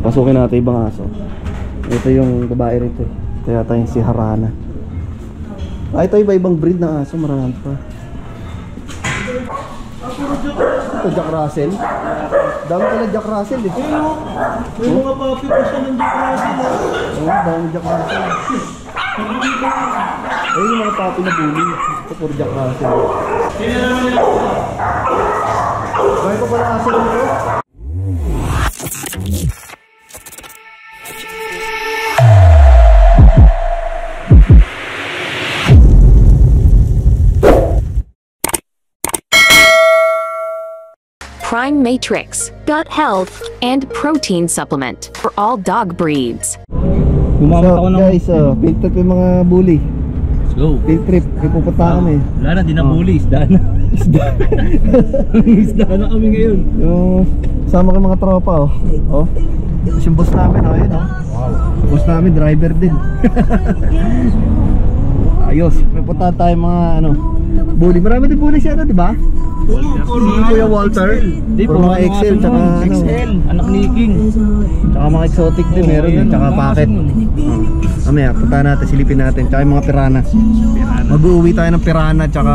Pasukin natin ibang aso. Ito yung babae rito eh. Kaya tayo si Harana. Ito iba-ibang breed ng aso. Marami pa. Ito Jack Russell. Dami pala Jack Russell eh. May mga papi pa siya ng Jack Russell. Oo, dami Jack Russell. Ayun yung mga papi na bully. Ito puro Jack Russell. Bakit ko pala aso nito? Prime Matrix, gut health, and protein supplement for all dog breeds. So guys, field trip yung mga bully. Let's go. Field trip, may pupunta kami. Wala na, di na bully, isda na. Isda na kami ngayon. Yung sama ko mga tropa oh. Oh. Tapos yung boss namin oh, yun oh. Wow. Boss namin, driver din. Ayos, may punta tayo mga ano, bully. Marami din bully siya ano, di ba? Si Kuya Walter. Di, puro mga XL, tsaka ano, XL, anak ni King. Tsaka mga exotic din meron din, tsaka packet. Mamaya, punta natin, silipin natin. Tsaka yung mga pirana. Mag-uwi tayo ng pirana, tsaka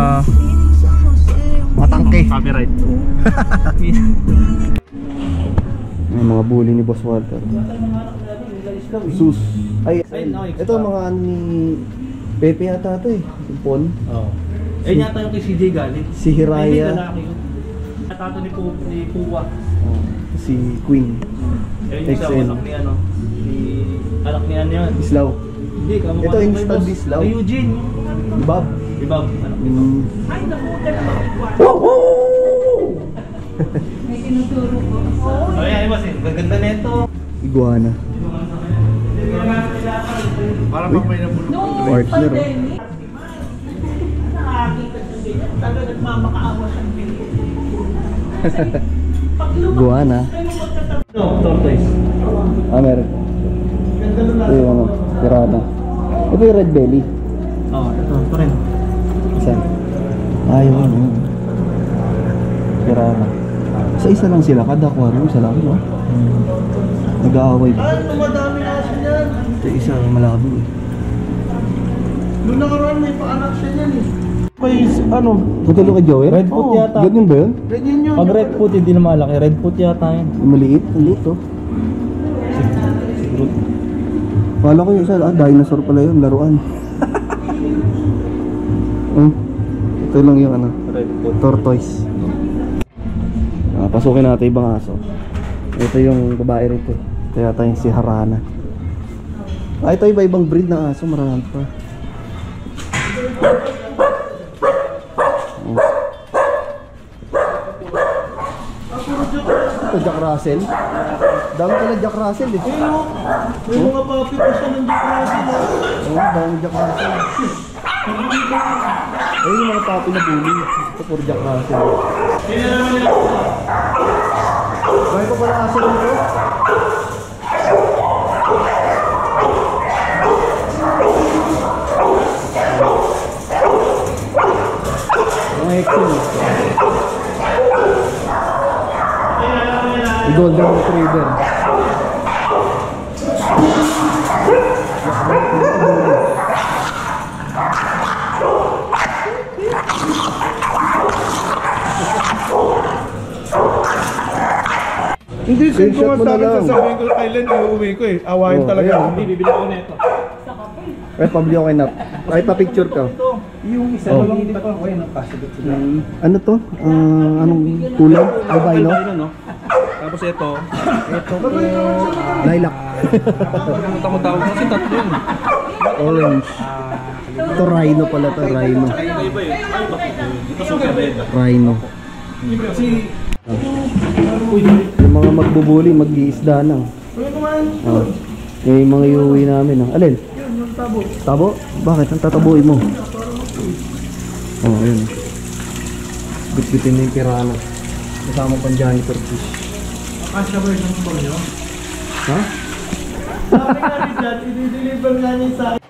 matangke. Copyright. May mga bully ni Boss Walter. Sus. Ay, ito mga ano ni Pepe yata ito eh. Yung Pon. Oo. Eh yata yung kay CJ galing. Si Hiraya. Tato ni Puwa. Si Queen. Eh yung anak ni ano. Anak ni ano yun. Bislaw. Hindi, kamukha. Ito instant Bislaw. Kay Eugene. Bob. Bob. Anak ni Bob. Ay, nakuha na. May tinuturo ko. Oh, yan, boss. Gaganda na ito. Iguana. Para pag may nabulong. Partner. Nakakita ng ganyan. Taga nagmamakaawa siyang ganyan. Iguana. No, tortoise. Meron. Ito yung ano, pirana. Ito yung red belly. Oo, ito rin. Isa. Yun ano. Pirana. Sa isa lang sila, kada aquarium, isa lang, no? Nag-aaway ba? Ay, tumadami na siya yan. Ito isa, malabo eh. Noong nakaraan may paanak siya yan eh. Kay ano? Tutulo kay Joey? Red foot yata. Ganyan ba yun? Ganyan yun. Pag red foot hindi na malaki, red foot yata yun. Maliit, maliit oh. Kala ko yung isa, dinosaur pala yun, laruan. Ito lang yung ano, Red foot. tortoise. Pasukin natin ibang aso. Ito yung babae rito eh. Kaya tayo si Harana. Ito iba-ibang breed ng aso, marami pa. Ito Jack Russell. Dami pala Jack Russell eh. May mga papi pa siya ng Jack Russell. Oo, dami Jack Russell. Ayun yung mga papi na bully. Ito puro Jack Russell. Bakit ko pala aso nito? Mga XL. Golden Retriever. Hindi, send ko Screenshot mo nga sa na akin, lang. sasabihin ko kailan iuwi ko eh. Awayin talaga. ayan. Hindi, bibili ko nito. Ay, pabili ako kay Nap. Ay, pa-picture ka. Yung isa Oh. lang dito. Okay, nagkasagot sila. Ano to? Anong kulay? Albino? no? Tapos ito. Lilac. Nakalimutan ko tawag kasi tatlo yun. Orange. Ito rhino pala to, rhino. Iba yun. Ay, bakit? Ito super red. Rhino. Kasi, Yung mga magbubuli, mag-iisda lang. Yung mga iuwi namin. Alin? yung tabo. Tabo? Bakit? Ang tatabuin mo? Yun. Bitbitin na yung pirana. Kasama pang janitor fish. Akasya version ko nyo? Ha? Sabi nga rin dyan, i-deliver nga niya sa akin.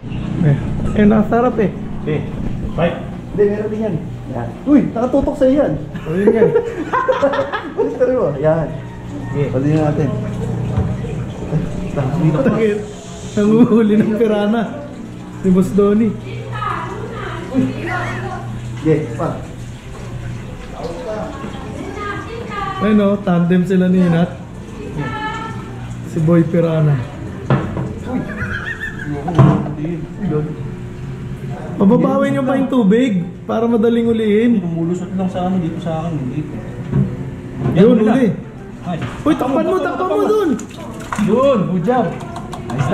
Eh, nasarap eh. Okay, bye. Hindi, meron din yan. Yan. Uy, nakatutok sa'yo yan. Ayun yan. Gusto rin mo? Yan. Okay. Pwede natin. Takit. Nanguhuli ng pirana. Si Boss Donnie. Okay, pa. Ayun o, tandem sila ni Nat. Si Boy Pirana. Pababawin nyo pa yung tubig para madaling ulihin. Tumulusot lang sa ano dito sa akin. Dito. Yun, uli. Ay. Uy, takpan mo dun! Yun, good job.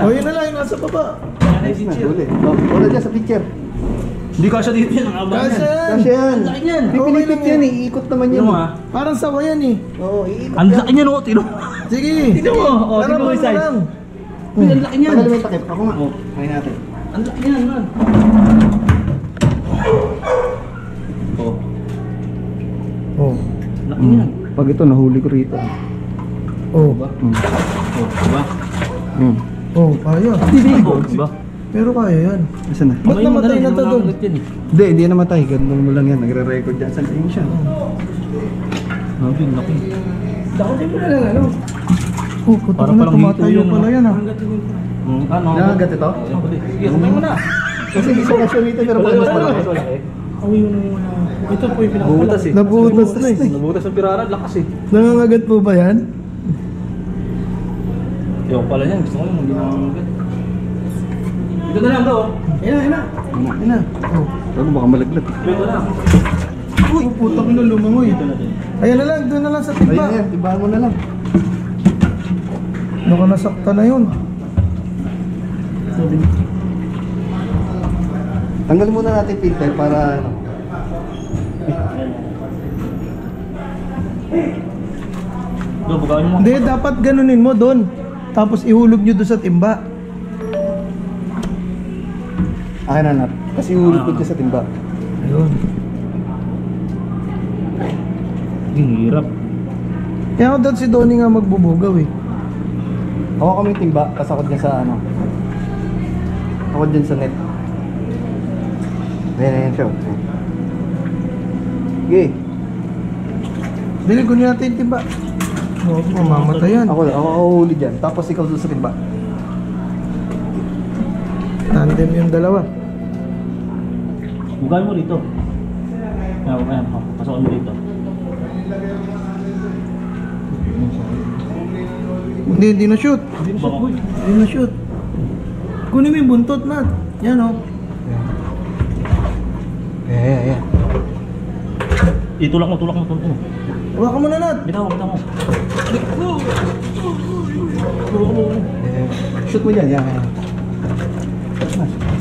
O, yun na lang, yung nasa baba. Nice na, huli. Wala dyan sa picture. Hindi kasha dito yan. Ang abang Kasi yan. Kasi yan. Ang laki niyan. Pipilitit yan eh. Iikot naman yan. Tignan mo ha. parang sawa yan eh. Oo, iikot Ang yan. laki niyan, oh. Tignan mo. Sige. Tignan mo. Oh, tignan mo yung size. Uy, ang laki niyan. Tagal mo yung takip. Ako nga. Kain natin. Ang laki niyan, man. Oh, Oh. laki niyan. Pag ito, nahuli ko rito. Oh. Oh, diba? Oh, kaya. Oh, diba? Pero kaya yan. Asan na? Ba't namatay na to doon? Hindi namatay. Ganun mo lang yan. Nagre-record dyan. Saan yun siya? Grabe, ang laki. Dakotin mo na lang ano. Oh, puto Para na palang tumatayo hito yun, pala no? yan ah. Ano? Nakagat ito? Sige, kumain mo na. Kasi isa kasya rito pero pag mas malaki. Ito po yung Butas eh. Nabutas na eh. Nabutas ng pirana, lakas eh. Nangangagat po ba yan? Yung pala niyan, gusto ko yung hindi nangangagat. Ito na lang daw. Ayun na. Oh. Ano baka malaglag? Ito na. Uy, putang na lumangoy. Ayan na lang, doon na lang sa Ayun timba. na yan. Tibahan mo na lang. Baka nasakta na yun. Tanggalin muna natin yung filter para ano. Doon, bugawin mo. Hindi, dapat ganunin mo doon. Tapos ihulog nyo doon sa timba. Akin na nat. Kasi hulog ko dyan sa timba. Ayun. Ang hirap. Kaya ako doon si Donnie nga magbubugaw eh. Ako kami yung timba. Tapos ako dyan sa ano. Ako dyan sa net. Ayan siya. Okay. Dili, kunin natin yung timba. Oo, mamamatay yan. Ako huli dyan. Tapos ikaw doon sa timba. Tandem yung dalawa. Bugawin mo dito. Ayan, pasokan mo dito. Hindi na shoot. Hindi na shoot. Kunin mo yung buntot na. Yan o. Yeah. Itulak mo. Hawakan mo na Nat. Bitaw mo. Shoot mo dyan. Yan.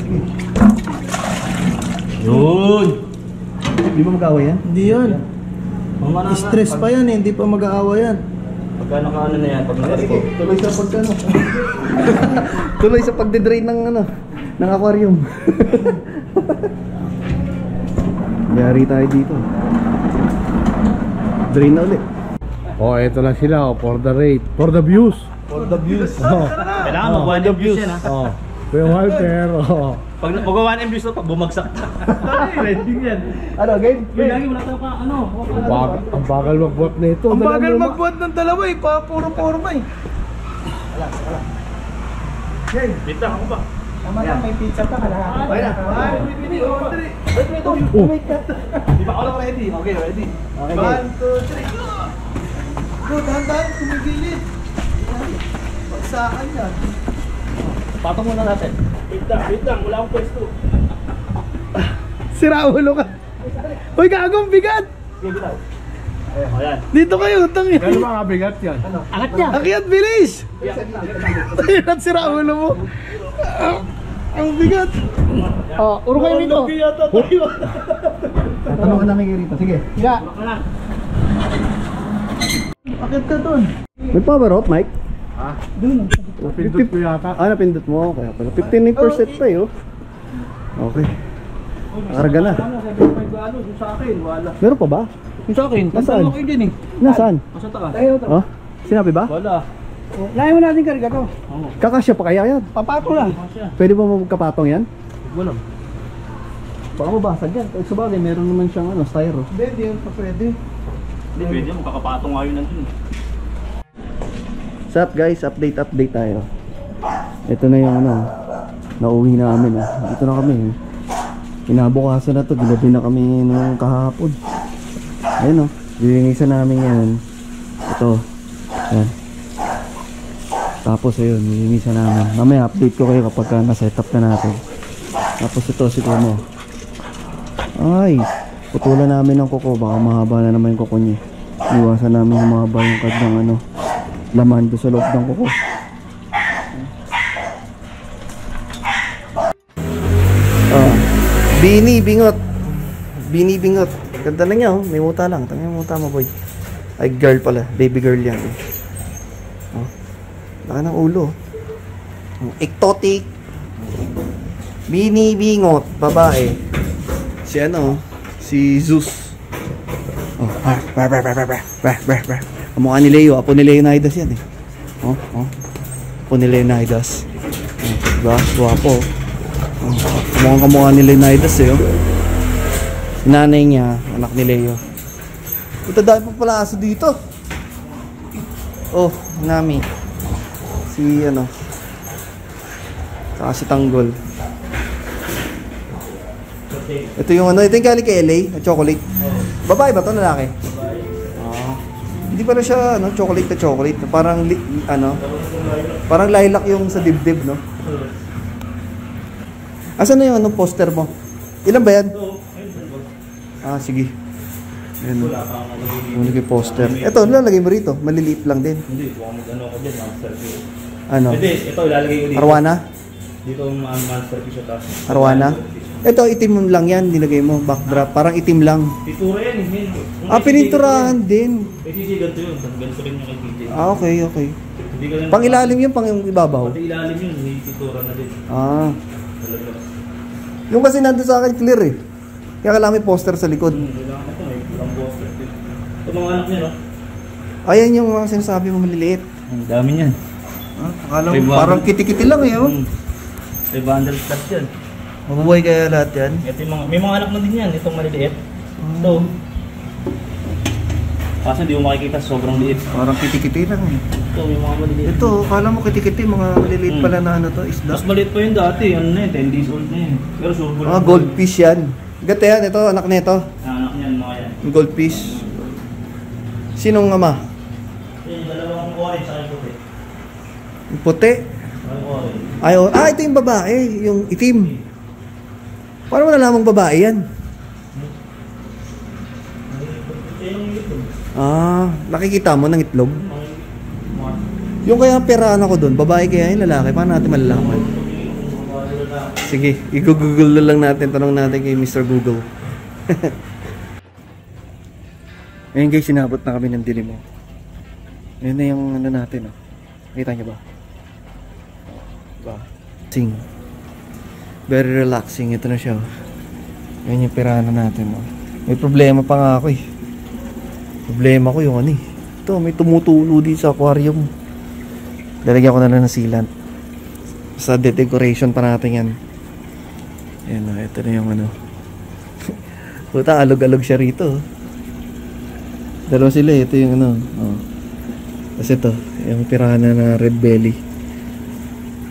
Sige. Yun. Di ba mag-away yan? Hindi yan. Stress pa yan eh. Hindi pa mag-aawa yan. Pagka naka-ano na yan, pag naka-record. Tuloy sa pagkano. Tuloy sa pagde-drain ng ano, ng aquarium. Yari tayo dito. Drain na ulit. Oh, eto na sila for the rate. For the views. Kailangan mag-1 views yan ha. Oh. Kuya Walter. Oh. Pag mag-1 views na, pag bumagsak na. Trending yan. Ano, game? Yun lagi, wala tayo ka, ano. Ang bagal magbuhat na ito. Ang bagal magbuhat ng dalawa eh. Puro forma eh. Bita, ako ba? May pizza pa ka lahat. Okay na. Di ba ako lang ready? Okay, ready. Okay, game. 1, 2, 3. Go, dahan-dahan. Tumigilid. Pagsakan yan. Patong muna natin. Bita, wala akong pwesto. Sira ulo ka. Uy, gagong bigat. Sige, bitaw. Ayan. Dito kayo, tangin. Gano'n mga bigat yan? Angat niya. Akyat, bilis. Tangin at sira ulo mo. Ang bigat. Oh, uro kayo rito. Tanong ka namin rito. Sige. Akyat ka dun. May power off, Mike? Napindot ko yata. Napindot mo. Kaya pala. 15% pa yun. Okay. Karga na. Yung sa akin, wala. Meron pa ba? Yung sa akin, Nasaan? tanong kayo dyan eh. Nasaan? Nasa taas. Oh? Sinabi ba? Wala. Lahat mo natin karga to. Kakasya pa kaya yan? Papato lang. Pwede ba magkapatong yan? Wala. Baka mabasag yan. Sa bagay, meron naman siyang ano, styro. Hindi yan pa pwede. Hindi, pwede. Magkakapatong nga yun nandun. What's up guys? Update tayo. Ito na yung ano, nauwi namin. Dito na kami. Kinabukasan na to, ginabi na kami nung kahapon. Ayun o, lilinisan namin yan. Ito, yan. Tapos ayun, lilinisan namin. Mamaya update ko kayo kapag na-setup na natin. Tapos ito, siguro mo. Ay, putulan namin ng kuko. Baka mahaba na naman yung kuko niya. Iwasan namin humaba yung kanyang ano, laman doon sa loob ng kuko. Bini bingot. Bini bingot. Ganda na niya oh. May muta lang. Tangin yung muta mo boy. Ay girl pala. Baby girl yan. Oh. Laka ng ulo. Ektotic. Bini bingot. Babae. Si ano. Si Zeus. Oh. Kamukha ni Leo. Apo ni Leonidas yan eh. Oh. Apo ni Leonidas. Oh. Diba? Guwapo. Mukhang kamukha ni Leonidas eh. Nanay niya, anak ni Leo. Ito dahil pa pala aso dito. Oh, Nami. Si ano. Saka si Tanggol. Ito yung ano, ito yung galing kay LA, na chocolate. Babae ba ito, lalaki? Hindi pala siya ano, chocolate na chocolate. Parang ano, parang lilac yung sa dibdib, no? Asan na yung anong poster mo? Ilan ba yan? Ah, sige. Ayan. Nalagay poster. Ito, lalagay mo rito. Maliliit lang din. Hindi, kung ano ko dyan, master key. Ano? Hindi, ito ilalagay ko dito. Arwana? Dito ang master key siya taas. Arwana? Ito, itim lang yan. Nilagay mo. Backdrop. Parang itim lang. Pintura yan eh. Ah, pininturahan din. May sisi ganito yun. Ganito rin yung kay PJ. Ah, okay, okay. Hindi ka rin Pang ilalim yun, pang ibabaw. Pati ilalim yun, may pintura na din. Ah. Talaga. Yung kasi nandun sa akin clear eh. Kaya kailangan may poster sa likod. Kailangan ito, may ilang poster din. Ito mga anak niya, no? Ayan yung mga sinasabi mo maliliit. Ang dami niyan. Akala mo parang kiti-kiti lang eh, oh. May bundle plus yan. Mabubuhay kaya lahat yan. Ito yung mga, may mga anak na din yan, itong maliliit. Ito. Kaso hindi mo makikita, sobrang liit. Parang kiti-kiti lang eh. Ito, may mga maliliit. Ito, kala mo kiti-kiti, mga maliliit pala na ano to, isda. Mas maliit pa yun dati, ano na yun, 10 days old na yun. Pero surbol. Ah, goldfish yan. Gata yan, ito, anak nito. Anak niyan, mga yan. Goldfish. Sinong ama? Yung dalawang orange sa puti. Yung puti? Dalawang orange. Ay, oh, ito yung babae, yung itim. Paano mo nalamang babae yan? Ah, nakikita mo ng itlog? Yung kaya pirana ko doon, babae kaya yung lalaki, paano natin malalaman? Sige, i-google na lang natin, tanong natin kay Mr. Google. Ayun guys, sinabot na kami ng dilim mo. Ayun na yung ano natin, oh. Nakita niyo ba? Diba? Sing. Very relaxing, ito na siya, oh. Ayun yung pirana natin, oh. May problema pa nga ako eh. Problema ko yung ano eh. Ito, may tumutulo dito sa aquarium. Lalagyan ko na lang ng sealant. Sa decoration pa natin yan. Ayan o, ito na yung ano. Puta, alog-alog siya rito. Dalawa sila, ito yung ano. Oh. Tapos ito, yung pirana na red belly.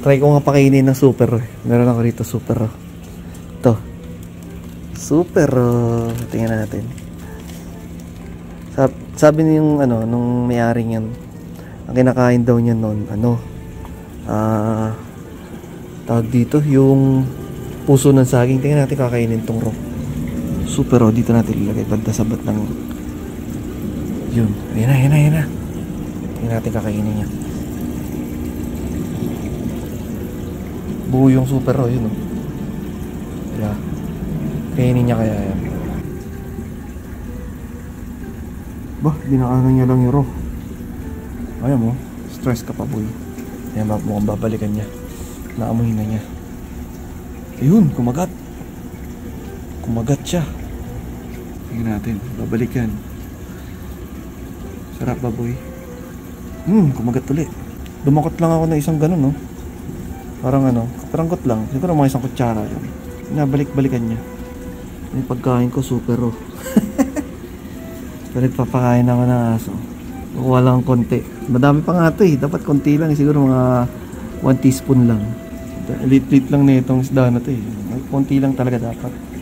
Try ko nga pakainin ng super. Meron ako rito super. Ito. Super. Tingnan natin. Sabi niya yung ano, nung may-aring yan, ang kinakain daw niya noon, ano, tawag dito, yung puso ng saging. Tingnan natin kakainin tong raw. Super, dito natin ilagay, banda sabat ng yun, ayan na. Tingnan natin kakainin niya. Buo yung super, yun, oh. Yeah. Kainin niya kaya yan. Bah, dinakanan niya lang yung raw. Ayaw mo, stress ka pa boy. Ayan, mukhang babalikan niya. Naamoy na niya. Ayun, kumagat. Kumagat siya. Tingnan natin, babalikan. Sarap ba boy? Kumagat ulit. Dumakot lang ako na isang ganun, no? Parang ano, kaparangkot lang. Siguro mga isang kutsara yun. Nabalik-balikan niya. Yung pagkain ko super raw. Pero nagpapakain ako ng aso. Kukuha lang konti. Madami pa nga ito eh. Dapat konti lang. Siguro mga 1 teaspoon lang. Lit lang na itong isda na to eh. Konti lang talaga dapat.